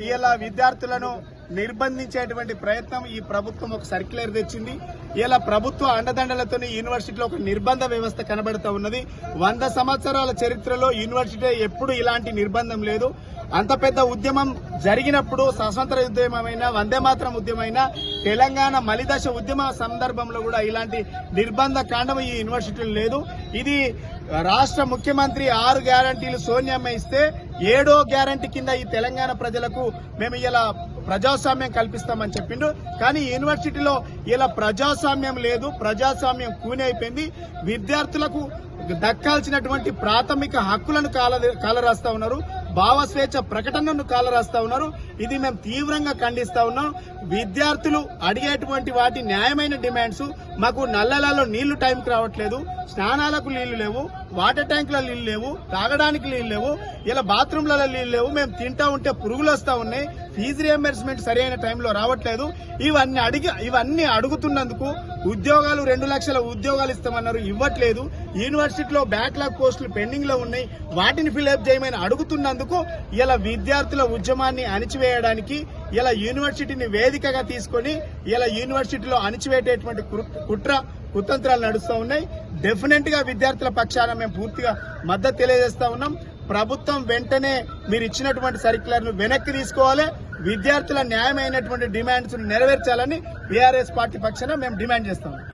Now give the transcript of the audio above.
ఇలా విద్యార్థులను నిర్బంధించేటువంటి ప్రయత్నం ఈ ప్రభుత్వం ఒక సర్క్యులర్ తెచ్చింది. ఇలా ప్రభుత్వ అండదండలతో యూనివర్సిటీలో ఒక నిర్బంధ వ్యవస్థ కనబడుతూ ఉన్నది. 100 సంవత్సరాల చరిత్రలో యూనివర్సిటీ ఎప్పుడు ఇలాంటి నిర్బంధం లేదు. అంత పెద్ద ఉద్యమం జరిగినప్పుడు స్వతంత్ర ఉద్యమమైనా, వందే మాతరం ఉద్యమైనా, తెలంగాణ మలిదశ ఉద్యమ సందర్భంలో కూడా ఇలాంటి నిర్బంధ కాండం ఈ యూనివర్సిటీలో లేదు. ఇది రాష్ట్ర ముఖ్యమంత్రి 6 గ్యారంటీలు సోనియమ్మ ఇస్తే 7వ గ్యారంటీ కింద ఈ తెలంగాణ ప్రజలకు మేము ఇలా ప్రజాస్వామ్యం కల్పిస్తామని చెప్పిండు. కానీ యూనివర్సిటీలో ఇలా ప్రజాస్వామ్యం లేదు. ప్రజాస్వామ్యం కూని అయిపోయింది. విద్యార్థులకు దక్కాల్సినటువంటి ప్రాథమిక హక్కులను కాలరాస్తా ఉన్నారు. భావస్వేచ్ఛ ప్రకటనను కాలరాస్తా ఉన్నారు. ఇది మేము తీవ్రంగా ఖండిస్తా ఉన్నాం. విద్యార్థులు అడిగేటువంటి వాటి న్యాయమైన డిమాండ్స్, మాకు నల్లలలో నీళ్లు టైంకి రావట్లేదు, స్నానాలకు నీళ్లు లేవు, వాటర్ ట్యాంకుల నీళ్లు లేవు, తాగడానికి నీళ్లు లేవు, ఇలా బాత్రూంలలో నీళ్లు లేవు, మేము తింటా ఉంటే పురుగులు వస్తా ఉన్నాయి, ఫీజు రియంబర్స్మెంట్ సరైన టైంలో రావట్లేదు. ఇవన్నీ అడుగుతున్నందుకు ఉద్యోగాలు 2 లక్షల ఉద్యోగాలు ఇస్తామన్నారు, ఇవ్వట్లేదు. యూనివర్సిటీలో బ్యాక్లాగ్ పోస్టులు పెండింగ్ లో ఉన్నాయి, వాటిని ఫిల్అప్ చేయమని అడుగుతున్నందుకు ఇలా విద్యార్థుల ఉద్యమాన్ని అణిచివేయడానికి, ఇలా యూనివర్సిటీని వేదికగా తీసుకొని ఇలా యూనివర్సిటీలో అణిచివేటటువంటి కుతంత్రాలు నడుస్తూ ఉన్నాయి. డెఫినెట్ గా విద్యార్థుల పక్షాన మేము పూర్తిగా మద్దతు తెలియజేస్తా ఉన్నాం. ప్రభుత్వం వెంటనే మీరు ఇచ్చినటువంటి సర్క్యులర్ ను వెనక్కి తీసుకోవాలి. విద్యార్థుల న్యాయమైనటువంటి డిమాండ్స్ నెరవేర్చాలని బీఆర్ఎస్ పార్టీ పక్షాన మేము డిమాండ్ చేస్తాం.